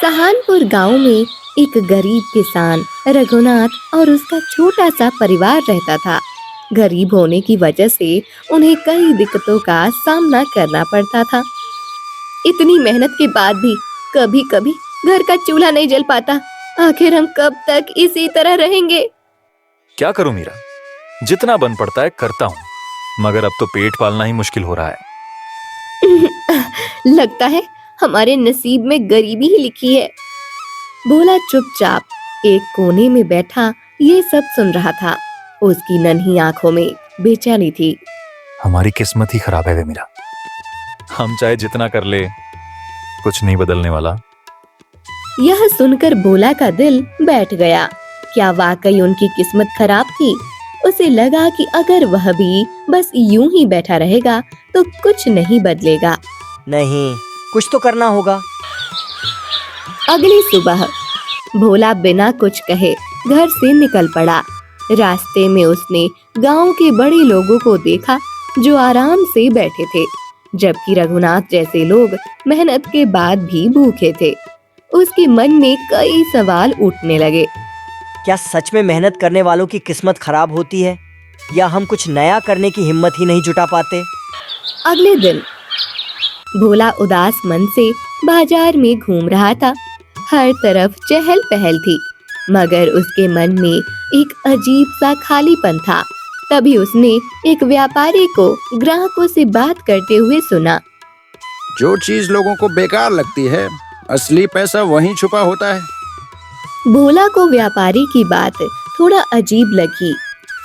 सहानपुर गांव में एक गरीब किसान रघुनाथ और उसका छोटा सा परिवार रहता था। गरीब होने की वजह से उन्हें कई दिक्कतों का सामना करना पड़ता था। इतनी मेहनत के बाद भी कभी कभी घर का चूल्हा नहीं जल पाता। आखिर हम कब तक इसी तरह रहेंगे? क्या करूं मीरा, जितना बन पड़ता है करता हूँ, मगर अब तो पेट पालना ही मुश्किल हो रहा है। लगता है हमारे नसीब में गरीबी ही लिखी है। भोला चुपचाप एक कोने में बैठा ये सब सुन रहा था। उसकी नन्ही आंखों में बेचैनी थी। हमारी किस्मत ही खराब है वे मीरा। हम चाहे जितना कर ले, कुछ नहीं बदलने वाला। यह सुनकर भोला का दिल बैठ गया। क्या वाकई उनकी किस्मत खराब थी? उसे लगा कि अगर वह भी बस यूं ही बैठा रहेगा तो कुछ नहीं बदलेगा। नहीं, कुछ तो करना होगा। अगली सुबह भोला बिना कुछ कहे घर से निकल पड़ा। रास्ते में उसने गांव के बड़े लोगों को देखा जो आराम से बैठे थे, जबकि रघुनाथ जैसे लोग मेहनत के बाद भी भूखे थे। उसके मन में कई सवाल उठने लगे। क्या सच में मेहनत करने वालों की किस्मत खराब होती है, या हम कुछ नया करने की हिम्मत ही नहीं जुटा पाते? अगले दिन भोला उदास मन से बाजार में घूम रहा था। हर तरफ चहल पहल थी, मगर उसके मन में एक अजीब सा खालीपन था। तभी उसने एक व्यापारी को ग्राहकों से बात करते हुए सुना। जो चीज लोगों को बेकार लगती है, असली पैसा वहीं छुपा होता है। भोला को व्यापारी की बात थोड़ा अजीब लगी।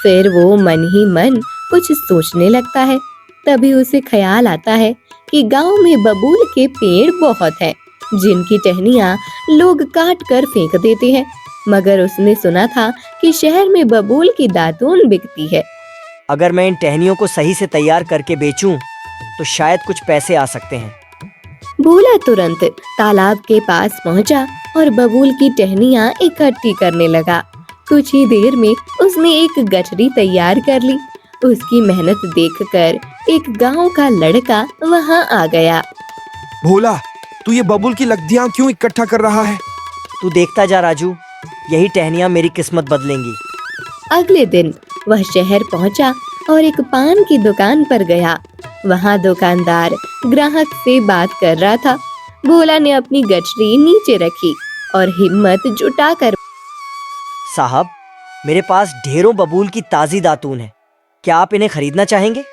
फिर वो मन ही मन कुछ सोचने लगता है। तभी उसे ख्याल आता है कि गांव में बबूल के पेड़ बहुत हैं, जिनकी टहनियाँ लोग काट कर फेंक देते हैं। मगर उसने सुना था कि शहर में बबूल की दातून बिकती है। अगर मैं इन टहनियों को सही से तैयार करके बेचूं, तो शायद कुछ पैसे आ सकते हैं। भोला तुरंत तालाब के पास पहुंचा और बबूल की टहनियाँ इकट्ठी करने लगा। कुछ ही देर में उसने एक गठरी तैयार कर ली। उसकी मेहनत देखकर एक गांव का लड़का वहां आ गया। भोला, तू ये बबूल की लकड़ियां क्यों इकट्ठा कर रहा है? तू देखता जा राजू, यही टहनियाँ मेरी किस्मत बदलेंगी। अगले दिन वह शहर पहुंचा और एक पान की दुकान पर गया। वहां दुकानदार ग्राहक से बात कर रहा था। भोला ने अपनी गठरी नीचे रखी और हिम्मत जुटाकर, साहब, मेरे पास ढेरों बबूल की ताज़ी दातून है, क्या आप इन्हें खरीदना चाहेंगे?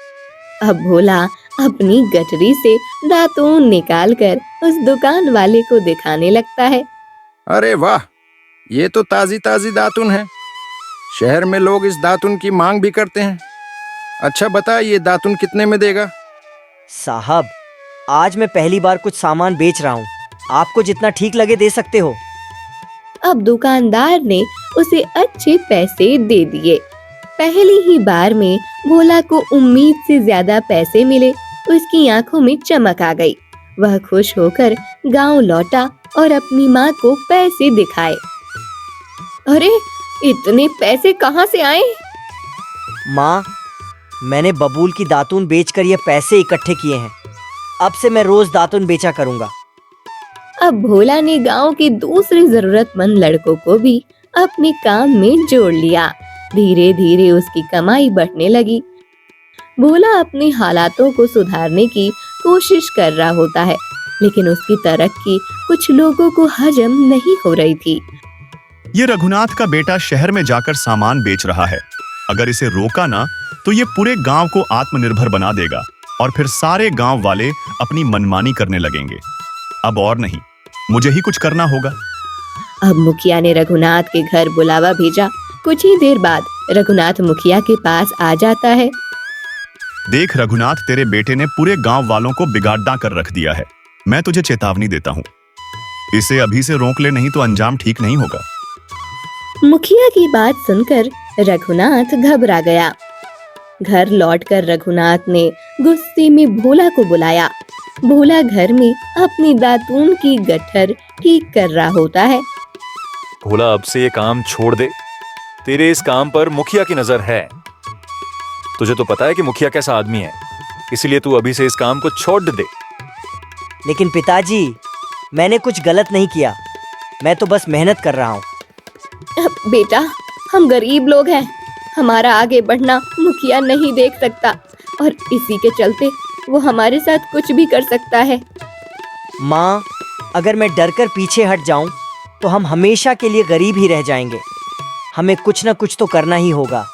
अब भोला अपनी गठरी से दातून निकालकर उस दुकान वाले को दिखाने लगता है। अरे वाह, ये तो ताजी ताजी दातुन है। शहर में लोग इस दातुन की मांग भी करते हैं। अच्छा बता, ये दातुन कितने में देगा? साहब, आज मैं पहली बार कुछ सामान बेच रहा हूँ, आपको जितना ठीक लगे दे सकते हो। अब दुकानदार ने उसे अच्छे पैसे दे दिए। पहली ही बार में भोला को उम्मीद से ज्यादा पैसे मिले। उसकी आंखों में चमक आ गई। वह खुश होकर गांव लौटा और अपनी माँ को पैसे दिखाए। अरे, इतने पैसे कहाँ से आए? माँ, मैंने बबूल की दातून बेचकर ये पैसे इकट्ठे किए हैं। अब से मैं रोज दातून बेचा करूंगा। अब भोला ने गांव के दूसरे जरूरतमंद लड़कों को भी अपने काम में जोड़ लिया। धीरे धीरे उसकी कमाई बढ़ने लगी। भोला अपने हालातों को सुधारने की कोशिश कर रहा होता है, लेकिन उसकी तरक्की कुछ लोगों को हजम नहीं हो रही थी। ये रघुनाथ का बेटा शहर में जाकर सामान बेच रहा है। अगर इसे रोका ना तो ये पूरे गांव को आत्मनिर्भर बना देगा और फिर सारे गांव वाले अपनी मनमानी करने लगेंगे। अब और नहीं, मुझे ही कुछ करना होगा। अब मुखिया ने रघुनाथ के घर बुलावा भेजा। कुछ ही देर बाद रघुनाथ मुखिया के पास आ जाता है। देख रघुनाथ, तेरे बेटे ने पूरे गांव वालों को बिगाड़ कर रख दिया है। मैं तुझे चेतावनी देता हूँ, इसे अभी से रोक ले, नहीं तो अंजाम ठीक नहीं होगा। मुखिया की बात सुनकर रघुनाथ घबरा गया। घर लौटकर रघुनाथ ने गुस्से में भोला को बुलाया। भोला घर में अपनी दातून की गट्ठर ठीक कर रहा होता है। भोला, अब से ये काम छोड़ दे। तेरे इस काम पर मुखिया की नजर है। तुझे तो पता है कि मुखिया कैसा आदमी है, इसलिए तू अभी से इस काम को छोड़ दे। लेकिन पिताजी, मैंने कुछ गलत नहीं किया। मैं तो बस मेहनत कर रहा हूँ। बेटा, हम गरीब लोग हैं, हमारा आगे बढ़ना मुखिया नहीं देख सकता और इसी के चलते वो हमारे साथ कुछ भी कर सकता है। माँ, अगर मैं डर कर पीछे हट जाऊं तो हम हमेशा के लिए गरीब ही रह जाएंगे। हमें कुछ न कुछ तो करना ही होगा।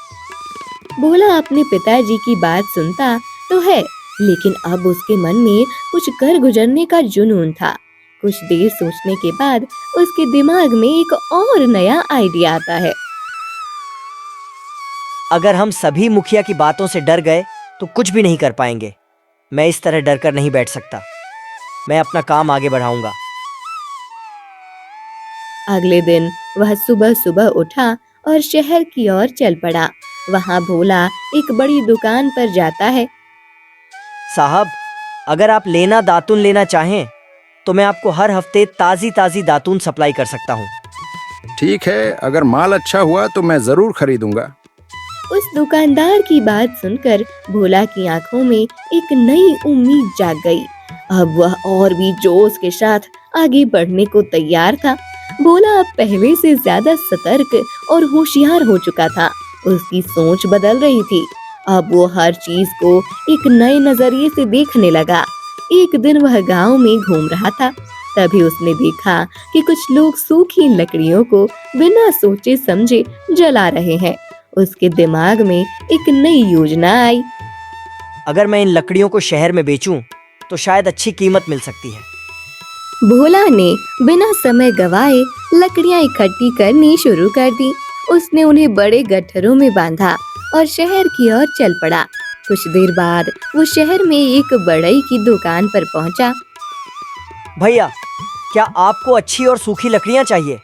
भोला अपने पिताजी की बात सुनता तो है, लेकिन अब उसके मन में कुछ कर गुजरने का जुनून था। कुछ देर सोचने के बाद उसके दिमाग में एक और नया आइडिया आता है। अगर हम सभी मुखिया की बातों से डर गए तो कुछ भी नहीं कर पाएंगे। मैं इस तरह डर कर नहीं बैठ सकता। मैं अपना काम आगे बढ़ाऊंगा। अगले दिन वह सुबह सुबह उठा और शहर की ओर चल पड़ा। वहाँ भोला एक बड़ी दुकान पर जाता है। साहब, अगर आप दातून लेना चाहें तो मैं आपको हर हफ्ते ताजी ताजी दातून सप्लाई कर सकता हूँ। ठीक है, अगर माल अच्छा हुआ तो मैं जरूर खरीदूंगा। उस दुकानदार की बात सुनकर भोला की आंखों में एक नई उम्मीद जाग गई। अब वह और भी जोश के साथ आगे बढ़ने को तैयार था। भोला अब पहले से ज्यादा सतर्क और होशियार हो चुका था। उसकी सोच बदल रही थी। अब वो हर चीज को एक नए नजरिए से देखने लगा। एक दिन वह गांव में घूम रहा था, तभी उसने देखा कि कुछ लोग सूखी लकड़ियों को बिना सोचे समझे जला रहे हैं। उसके दिमाग में एक नई योजना आई। अगर मैं इन लकड़ियों को शहर में बेचूं तो शायद अच्छी कीमत मिल सकती है। भोला ने बिना समय गवाए लकड़ियां इकट्ठी करनी शुरू कर दी। उसने उन्हें बड़े गट्ठरों में बांधा और शहर की ओर चल पड़ा। कुछ देर बाद वो शहर में एक बढ़ई की दुकान पर पहुंचा। भैया, क्या आपको अच्छी और सूखी लकड़ियां चाहिए?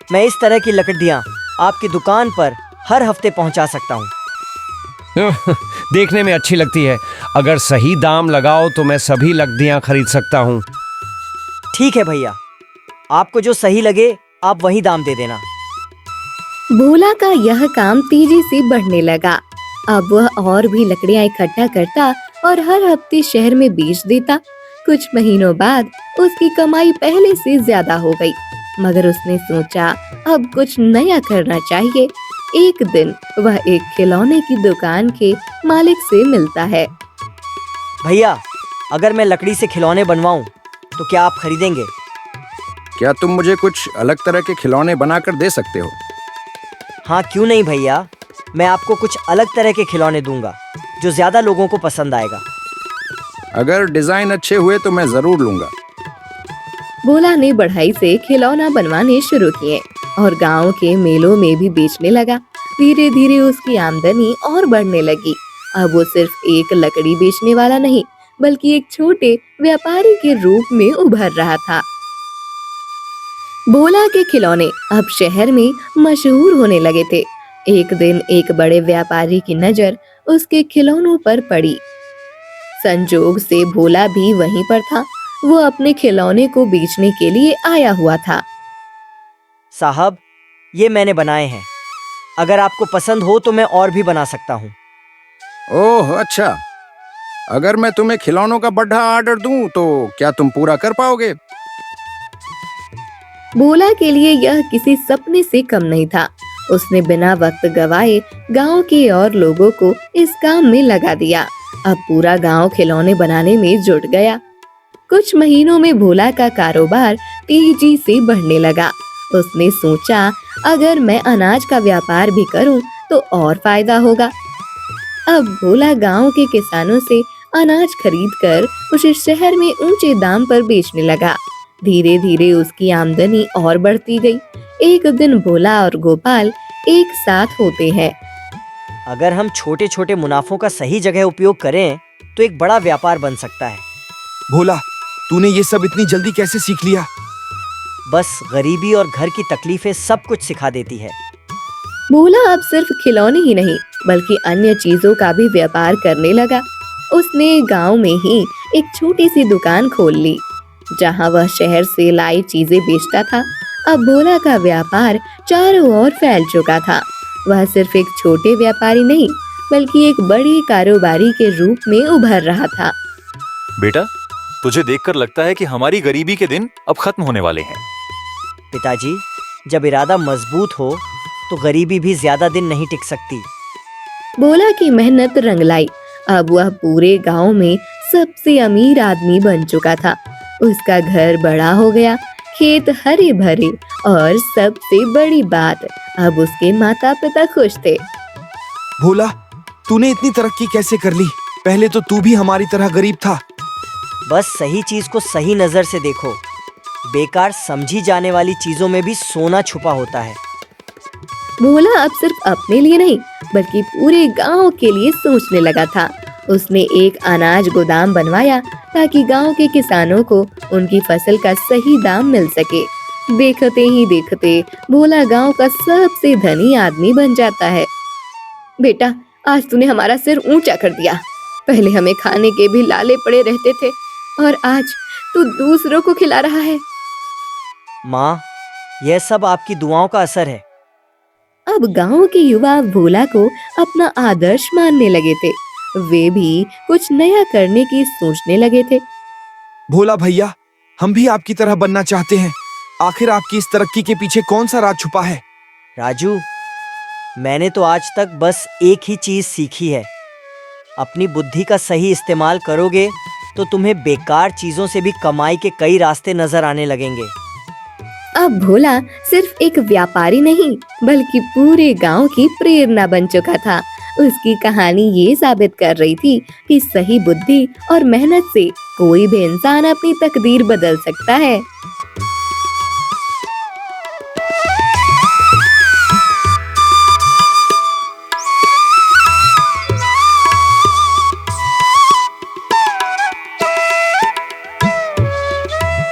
मैं इस तरह की लकड़ियां आपकी दुकान पर हर हफ्ते पहुंचा सकता हूं। देखने में अच्छी लगती है। अगर सही दाम लगाओ तो मैं सभी लकड़ियां खरीद सकता हूँ। ठीक है भैया, आपको जो सही लगे आप वही दाम दे देना। भोला का यह काम तेजी से बढ़ने लगा। अब वह और भी लकड़ियां इकट्ठा करता और हर हफ्ते शहर में बेच देता। कुछ महीनों बाद उसकी कमाई पहले से ज्यादा हो गई, मगर उसने सोचा अब कुछ नया करना चाहिए। एक दिन वह एक खिलौने की दुकान के मालिक से मिलता है। भैया, अगर मैं लकड़ी से खिलौने बनवाऊं तो क्या आप खरीदेंगे? क्या तुम मुझे कुछ अलग तरह के खिलौने बनाकर दे सकते हो? हाँ, क्यों नहीं भैया। मैं आपको कुछ अलग तरह के खिलौने दूंगा जो ज्यादा लोगों को पसंद आएगा। अगर डिजाइन अच्छे हुए तो मैं जरूर लूंगा। भोला ने बढ़ई से खिलौना बनवाने शुरू किए और गांव के मेलों में भी बेचने लगा। धीरे धीरे उसकी आमदनी और बढ़ने लगी। अब वो सिर्फ एक लकड़ी बेचने वाला नहीं, बल्कि एक छोटे व्यापारी के रूप में उभर रहा था। भोला के खिलौने अब शहर में मशहूर होने लगे थे। एक दिन एक बड़े व्यापारी की नजर उसके खिलौनों पर पड़ी। संजोग से भोला भी वहीं पर था। वो अपने खिलौने को बेचने के लिए आया हुआ था। साहब, ये मैंने बनाए हैं। अगर आपको पसंद हो तो मैं और भी बना सकता हूँ। ओह अच्छा, अगर मैं तुम्हें खिलौनों का बड़ा ऑर्डर दूं तो क्या तुम पूरा कर पाओगे? भोला के लिए यह किसी सपने से कम नहीं था। उसने बिना वक्त गवाए गांव के और लोगों को इस काम में लगा दिया। अब पूरा गांव खिलौने बनाने में जुट गया। कुछ महीनों में भोला का कारोबार तेजी से बढ़ने लगा। उसने सोचा अगर मैं अनाज का व्यापार भी करूं तो और फायदा होगा। अब भोला गांव के किसानों से अनाज खरीदकर उसे शहर में ऊंचे दाम पर बेचने लगा। धीरे धीरे उसकी आमदनी और बढ़ती गई। एक दिन भोला और गोपाल एक साथ होते हैं। अगर हम छोटे छोटे मुनाफों का सही जगह उपयोग करें तो एक बड़ा व्यापार बन सकता है। भोला, तूने ये सब इतनी जल्दी कैसे सीख लिया? बस गरीबी और घर की तकलीफें सब कुछ सिखा देती है। भोला अब सिर्फ खिलौने ही नहीं बल्कि अन्य चीजों का भी व्यापार करने लगा। उसने गांव में ही एक छोटी सी दुकान खोल ली, जहां वह शहर से लाई चीजें बेचता था। अब भोला का व्यापार चारों ओर फैल चुका था। वह सिर्फ एक छोटे व्यापारी नहीं बल्कि एक बड़े कारोबारी के रूप में उभर रहा था। बेटा, तुझे देखकर लगता है कि हमारी गरीबी के दिन अब खत्म होने वाले हैं। पिताजी, जब इरादा मजबूत हो तो गरीबी भी ज्यादा दिन नहीं टिक सकती। भोला की मेहनत रंग लाई। अब वह पूरे गांव में सबसे अमीर आदमी बन चुका था। उसका घर बड़ा हो गया, खेत हरे भरे और सबसे बड़ी बात, अब उसके माता पिता खुश थे। भोला, तूने इतनी तरक्की कैसे कर ली? पहले तो तू भी हमारी तरह गरीब था। बस सही चीज को सही नजर से देखो। बेकार समझी जाने वाली चीजों में भी सोना छुपा होता है। भोला अब सिर्फ अपने लिए नहीं बल्कि पूरे गांव के लिए सोचने लगा था। उसने एक अनाज गोदाम बनवाया ताकि गांव के किसानों को उनकी फसल का सही दाम मिल सके। देखते ही देखते भोला गांव का सबसे धनी आदमी बन जाता है। बेटा, आज तूने हमारा सिर ऊंचा कर दिया। पहले हमें खाने के भी लाले पड़े रहते थे और आज तू दूसरों को खिला रहा है। माँ, यह सब आपकी दुआओं का असर है। अब गांव के युवा भोला को अपना आदर्श मानने लगे थे। वे भी कुछ नया करने की सोचने लगे थे। भोला भैया, हम भी आपकी तरह बनना चाहते हैं। आखिर आपकी इस तरक्की के पीछे कौन सा राज छुपा है? राजू, मैंने तो आज तक बस एक ही चीज सीखी है। अपनी बुद्धि का सही इस्तेमाल करोगे तो तुम्हें बेकार चीजों से भी कमाई के कई रास्ते नजर आने लगेंगे। अब भोला सिर्फ एक व्यापारी नहीं बल्कि पूरे गांव की प्रेरणा बन चुका था। उसकी कहानी ये साबित कर रही थी कि सही बुद्धि और मेहनत से कोई भी इंसान अपनी तकदीर बदल सकता है।